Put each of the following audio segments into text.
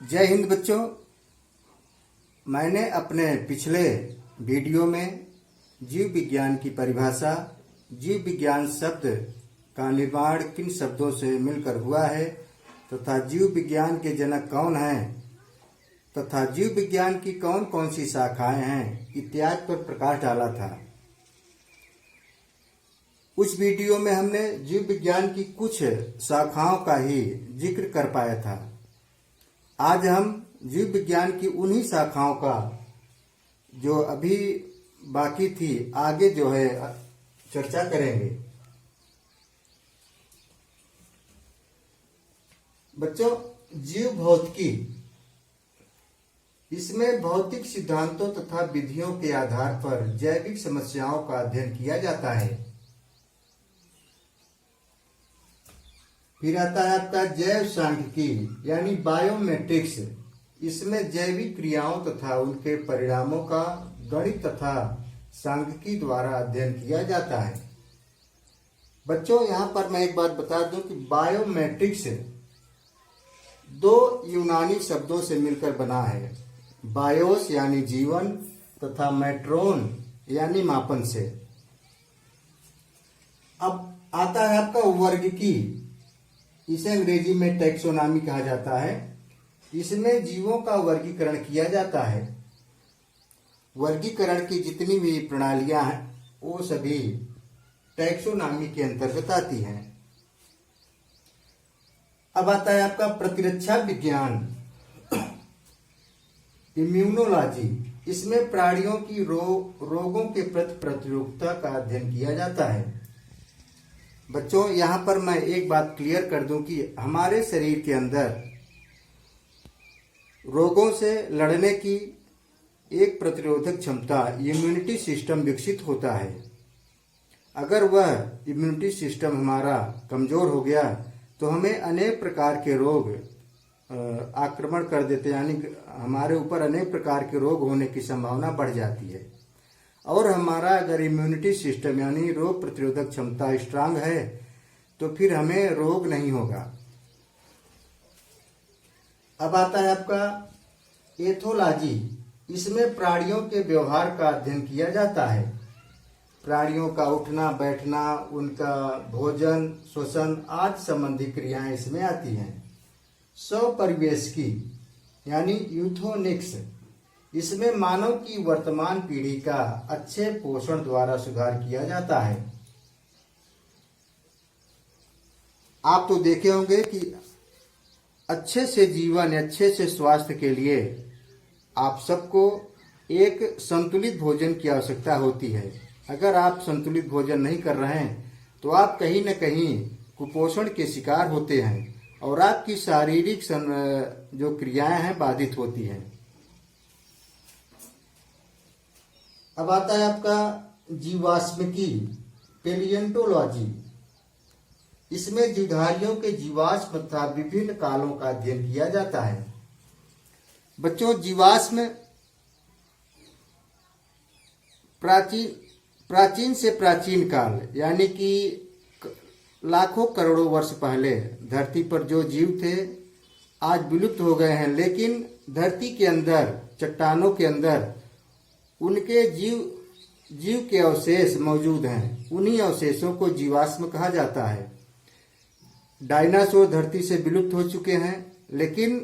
जय हिंद बच्चों। मैंने अपने पिछले वीडियो में जीव विज्ञान की परिभाषा, जीव विज्ञान शब्द का निर्माण किन शब्दों से मिलकर हुआ है तथा जीव विज्ञान के जनक कौन हैं तथा जीव विज्ञान की कौन कौन सी शाखाएं हैं इत्यादि पर प्रकाश डाला था। उस वीडियो में हमने जीव विज्ञान की कुछ शाखाओं का ही जिक्र कर पाया था। आज हम जीव विज्ञान की उन्हीं शाखाओं का जो अभी बाकी थी आगे जो है चर्चा करेंगे। बच्चों, जीव भौतिकी, इसमें भौतिक सिद्धांतों तथा विधियों के आधार पर जैविक समस्याओं का अध्ययन किया जाता है। फिर आता है आपका जैव सांख्यिकी यानी बायोमेट्रिक्स। इसमें जैविक क्रियाओं तथा उनके परिणामों का गणित तथा सांख्यिकी द्वारा अध्ययन किया जाता है। बच्चों, यहाँ पर मैं एक बात बता दूं कि बायोमेट्रिक्स दो यूनानी शब्दों से मिलकर बना है। बायोस यानी जीवन तथा मेट्रोन यानी मापन से। अब आता है आपका वर्गीकी, इसे अंग्रेजी में टैक्सोनॉमी कहा जाता है। इसमें जीवों का वर्गीकरण किया जाता है। वर्गीकरण की जितनी भी प्रणालियां हैं वो सभी टैक्सोनॉमी के अंतर्गत आती हैं। अब आता है आपका प्रतिरक्षा विज्ञान, इम्यूनोलॉजी। इसमें प्राणियों की रोगों के प्रति प्रतिरोधकता का अध्ययन किया जाता है। बच्चों, यहाँ पर मैं एक बात क्लियर कर दूं कि हमारे शरीर के अंदर रोगों से लड़ने की एक प्रतिरोधक क्षमता इम्यूनिटी सिस्टम विकसित होता है। अगर वह इम्यूनिटी सिस्टम हमारा कमजोर हो गया तो हमें अनेक प्रकार के रोग आक्रमण कर देते, यानी हमारे ऊपर अनेक प्रकार के रोग होने की संभावना बढ़ जाती है। और हमारा अगर इम्यूनिटी सिस्टम यानी रोग प्रतिरोधक क्षमता स्ट्रांग है तो फिर हमें रोग नहीं होगा। अब आता है आपका एथोलॉजी। इसमें प्राणियों के व्यवहार का अध्ययन किया जाता है। प्राणियों का उठना बैठना, उनका भोजन श्वसन आदि संबंधी क्रियाएं इसमें आती हैं। स्वपरिवेशी यानी यूथोनिक्स, इसमें मानव की वर्तमान पीढ़ी का अच्छे पोषण द्वारा सुधार किया जाता है। आप तो देखे होंगे कि अच्छे से जीवन, अच्छे से स्वास्थ्य के लिए आप सबको एक संतुलित भोजन की आवश्यकता होती है। अगर आप संतुलित भोजन नहीं कर रहे हैं तो आप कहीं न कहीं कुपोषण के शिकार होते हैं और आपकी शारीरिक जो क्रियाएं हैं बाधित होती हैं। अब आता है आपका जीवाश्मिकी, पेलियंटोलॉजी। इसमें जीवधारियों के जीवाश्म तथा विभिन्न कालों का अध्ययन किया जाता है। बच्चों, जीवाश्म प्राचीन से प्राचीन काल यानी कि लाखों करोड़ों वर्ष पहले धरती पर जो जीव थे आज विलुप्त हो गए हैं, लेकिन धरती के अंदर, चट्टानों के अंदर उनके जीव के अवशेष मौजूद हैं। उन्हीं अवशेषों को जीवाश्म कहा जाता है। डायनासोर धरती से विलुप्त हो चुके हैं, लेकिन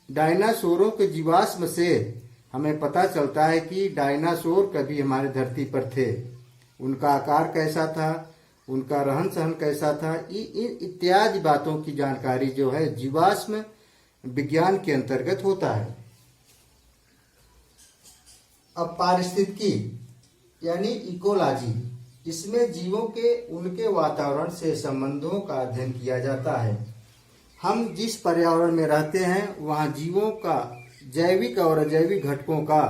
डायनासोरों के जीवाश्म से हमें पता चलता है कि डायनासोर कभी हमारी धरती पर थे। उनका आकार कैसा था, उनका रहन सहन कैसा था, इत्यादि बातों की जानकारी जो है जीवाश्म विज्ञान के अंतर्गत होता है। अब पारिस्थितिकी यानी इकोलॉजी। इसमें जीवों के उनके वातावरण से संबंधों का अध्ययन किया जाता है। हम जिस पर्यावरण में रहते हैं वहाँ जीवों का जैविक और अजैविक घटकों का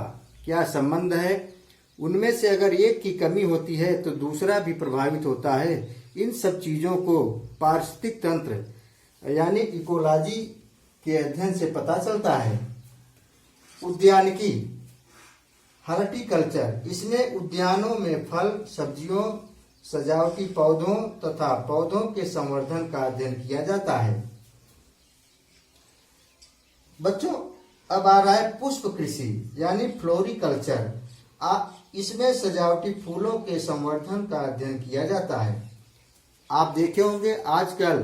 क्या संबंध है, उनमें से अगर एक की कमी होती है तो दूसरा भी प्रभावित होता है। इन सब चीजों को पारिस्थितिक तंत्र यानी इकोलॉजी के अध्ययन से पता चलता है। उद्यानिकी, हॉर्टिकल्चर। इसमें उद्यानों में फल, सब्जियों, सजावटी पौधों तथा पौधों के संवर्धन का अध्ययन किया जाता है। बच्चों, अब आ रहा है पुष्प कृषि यानी फ्लोरिकल्चर। इसमें सजावटी फूलों के संवर्धन का अध्ययन किया जाता है। आप देखे होंगे आजकल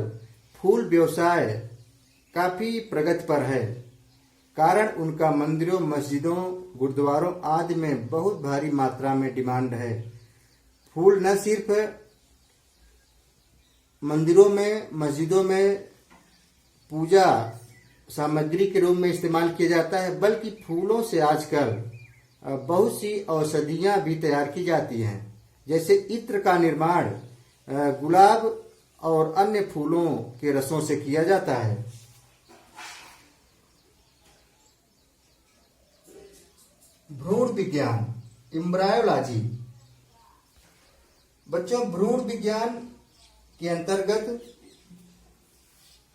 फूल व्यवसाय काफी प्रगति पर है, कारण उनका मंदिरों, मस्जिदों, गुरुद्वारों आदि में बहुत भारी मात्रा में डिमांड है। फूल न सिर्फ मंदिरों में, मस्जिदों में पूजा सामग्री के रूप में इस्तेमाल किया जाता है, बल्कि फूलों से आजकल बहुत सी औषधियां भी तैयार की जाती हैं। जैसे इत्र का निर्माण गुलाब और अन्य फूलों के रसों से किया जाता है। भ्रूण विज्ञान, एम्ब्रायोलॉजी। बच्चों, भ्रूण विज्ञान के अंतर्गत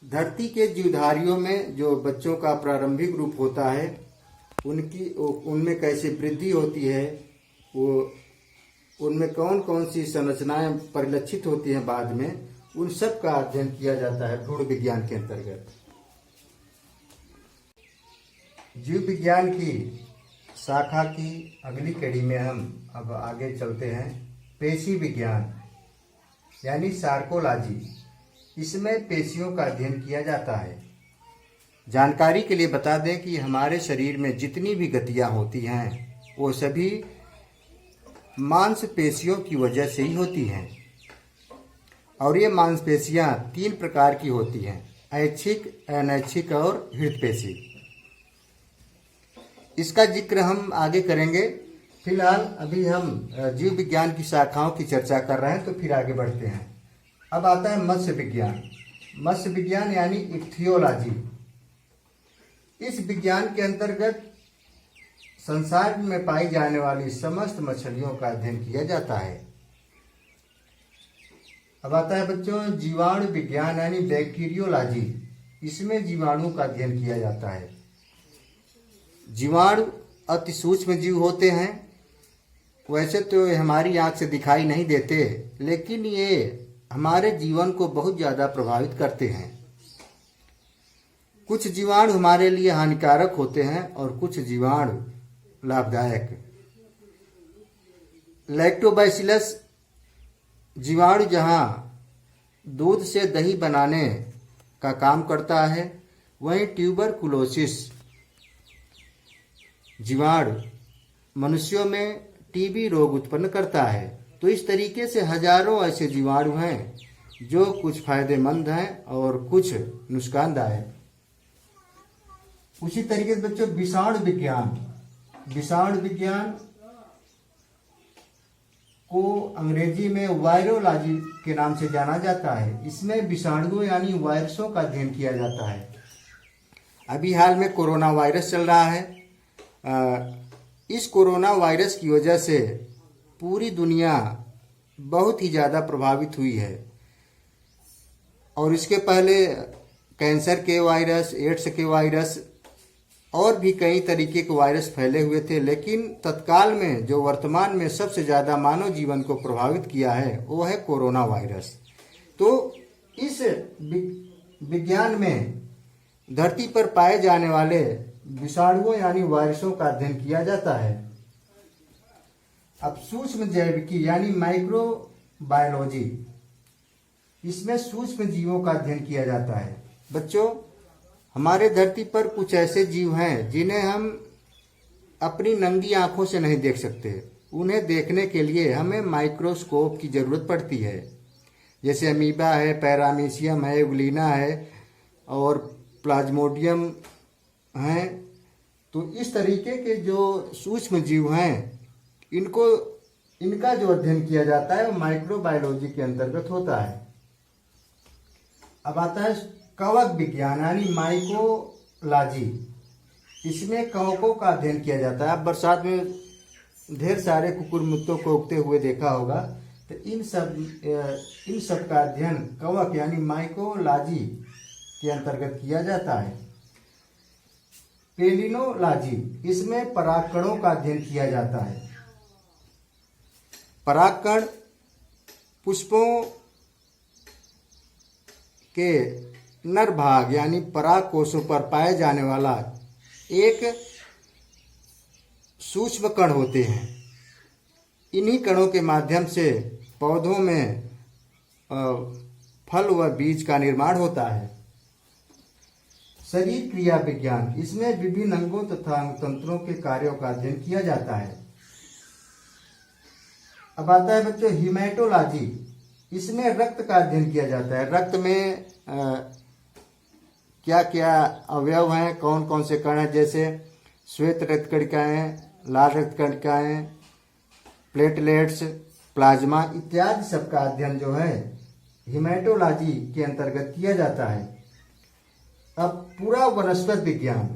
धरती के जीवधारियों में जो बच्चों का प्रारंभिक रूप होता है, उनमें कैसे वृद्धि होती है, वो उनमें कौन कौन सी संरचनाएं परिलक्षित होती हैं बाद में, उन सब का अध्ययन किया जाता है भ्रूण विज्ञान के अंतर्गत। जीव विज्ञान की शाखा की अगली कड़ी में हम अब आगे चलते हैं। पेशी विज्ञान यानी सार्कोलॉजी। इसमें पेशियों का अध्ययन किया जाता है। जानकारी के लिए बता दें कि हमारे शरीर में जितनी भी गतियां होती हैं वो सभी मांसपेशियों की वजह से ही होती हैं। और ये मांसपेशियां 3 प्रकार की होती हैं: ऐच्छिक, अनैच्छिक और हृदपेशी। इसका जिक्र हम आगे करेंगे। फिलहाल अभी हम जीव विज्ञान की शाखाओं की चर्चा कर रहे हैं, तो फिर आगे बढ़ते हैं। अब आता है मत्स्य विज्ञान। मत्स्य विज्ञान यानी इक्थियोलॉजी। इस विज्ञान के अंतर्गत संसार में पाई जाने वाली समस्त मछलियों का अध्ययन किया जाता है। अब आता है बच्चों जीवाणु विज्ञान यानी बैक्टीरियोलॉजी। इसमें जीवाणु का अध्ययन किया जाता है। जीवाणु अति सूक्ष्म जीव होते हैं। वैसे तो हमारी आंख से दिखाई नहीं देते, लेकिन ये हमारे जीवन को बहुत ज्यादा प्रभावित करते हैं। कुछ जीवाणु हमारे लिए हानिकारक होते हैं और कुछ जीवाणु लाभदायक। लैक्टोबैसिलस जीवाणु जहां दूध से दही बनाने का काम करता है, वहीं ट्यूबरकुलोसिस जीवाणु मनुष्यों में टीबी रोग उत्पन्न करता है। तो इस तरीके से हजारों ऐसे जीवाणु हैं जो कुछ फायदेमंद हैं और कुछ नुकसानदायक। उसी तरीके से बच्चों विषाणु विज्ञान। विषाणु विज्ञान को अंग्रेजी में वायरोलॉजी के नाम से जाना जाता है। इसमें विषाणुओं यानी वायरसों का अध्ययन किया जाता है। अभी हाल में कोरोना वायरस चल रहा है। इस कोरोना वायरस की वजह से पूरी दुनिया बहुत ही ज़्यादा प्रभावित हुई है। और इसके पहले कैंसर के वायरस, एड्स के वायरस और भी कई तरीके के वायरस फैले हुए थे, लेकिन तत्काल में जो वर्तमान में सबसे ज़्यादा मानव जीवन को प्रभावित किया है वो है कोरोना वायरस। तो इस विज्ञान में धरती पर पाए जाने वाले विषाणुओं यानी वायरसों का अध्ययन किया जाता है। अब सूक्ष्म जैविकी यानी माइक्रोबायोलॉजी। इसमें सूक्ष्म जीवों का अध्ययन किया जाता है। बच्चों, हमारे धरती पर कुछ ऐसे जीव हैं जिन्हें हम अपनी नंगी आंखों से नहीं देख सकते। उन्हें देखने के लिए हमें माइक्रोस्कोप की जरूरत पड़ती है। जैसे अमीबा है, पैरामीशियम है, यूग्लिना है और प्लाज्मोडियम हैं। तो इस तरीके के जो सूक्ष्म जीव हैं, इनका जो अध्ययन किया जाता है वो माइक्रोबायोलॉजी के अंतर्गत होता है। अब आता है कवक विज्ञान यानी माइकोलॉजी। इसमें कवकों का अध्ययन किया जाता है। आप बरसात में ढेर सारे कुकुर मुत्तों को उगते हुए देखा होगा। तो इन सब का अध्ययन कवक यानी माइकोलॉजी के अंतर्गत किया जाता है। पेलिनोलॉजी, इसमें परागकणों का अध्ययन किया जाता है। परागकण पुष्पों के नर भाग यानी पराग कोषों पर पाए जाने वाला एक सूक्ष्म कण होते हैं। इन्हीं कणों के माध्यम से पौधों में फल व बीज का निर्माण होता है। शरीर क्रिया विज्ञान, इसमें विभिन्न अंगों तथा अंग तंत्रों के कार्यों का अध्ययन किया जाता है। अब आता है बच्चों हीमेटोलॉजी, इसमें रक्त का अध्ययन किया जाता है। रक्त में क्या क्या अवयव हैं, कौन कौन से कण हैं, जैसे श्वेत रक्त कणिकाएं, लाल रक्त कणिकाएं, प्लेटलेट्स, प्लाज्मा इत्यादि सबका अध्ययन जो है हीमेटोलॉजी के अंतर्गत किया जाता है। अब पूरा वनस्पति विज्ञान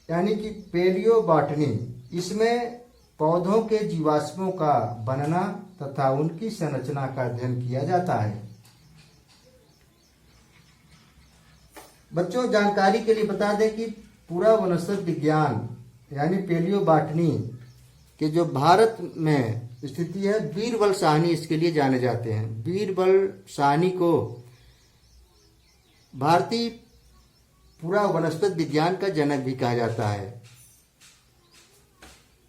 यानी कि पेलियोबॉटनी, इसमें पौधों के जीवाश्मों का बनना तथा उनकी संरचना का अध्ययन किया जाता है। बच्चों जानकारी के लिए बता दें कि पूरा वनस्पति विज्ञान यानी पेलियोबॉटनी के जो भारत में स्थिति है, बीरबल साहनी इसके लिए जाने जाते हैं। बीरबल साहनी को भारतीय पूरा वनस्पति विज्ञान का जनक भी कहा जाता है।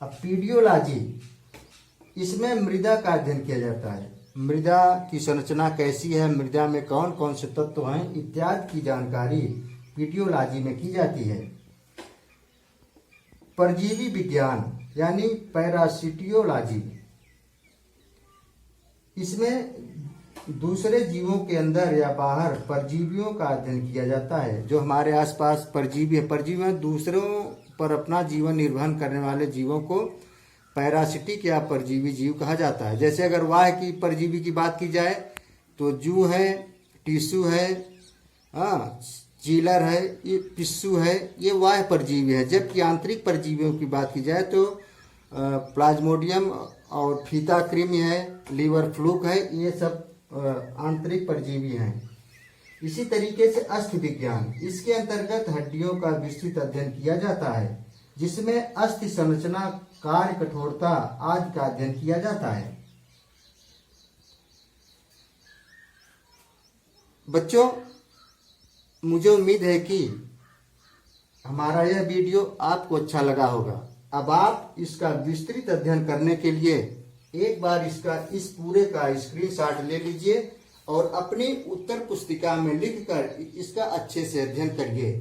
अब पीडियोलॉजी, इसमें मृदा का अध्ययन किया जाता है। मृदा की संरचना कैसी है, मृदा में कौन कौन से तत्व हैं इत्यादि की जानकारी पीडियोलॉजी में की जाती है। परजीवी विज्ञान यानी पैरासिटियोलॉजी, इसमें दूसरे जीवों के अंदर या बाहर परजीवियों का अध्ययन किया जाता है। जो हमारे आसपास परजीवी है, परजीवी में दूसरों पर अपना जीवन निर्वहन करने वाले जीवों को पैरासिटिक या परजीवी जीव कहा जाता है। जैसे अगर वाह की परजीवी की बात की जाए तो जू है, टिश्यू है, चीलर है, ये पिस्सू है, ये वाह परजीवी है। जबकि आंतरिक परजीवियों की बात की जाए तो प्लाज्मोडियम और फीता कृमि है, लीवर फ्लूक है, ये सब आंतरिक परजीवी हैं। इसी तरीके से अस्थि विज्ञान, इसके अंतर्गत हड्डियों का विस्तृत अध्ययन किया जाता है, जिसमें अस्थि संरचना, कार्य, कठोरता आदि का अध्ययन किया जाता है। बच्चों मुझे उम्मीद है कि हमारा यह वीडियो आपको अच्छा लगा होगा। अब आप इसका विस्तृत अध्ययन करने के लिए एक बार इस पूरे का स्क्रीनशॉट ले लीजिए और अपनी उत्तर पुस्तिका में लिखकर इसका अच्छे से अध्ययन करिए।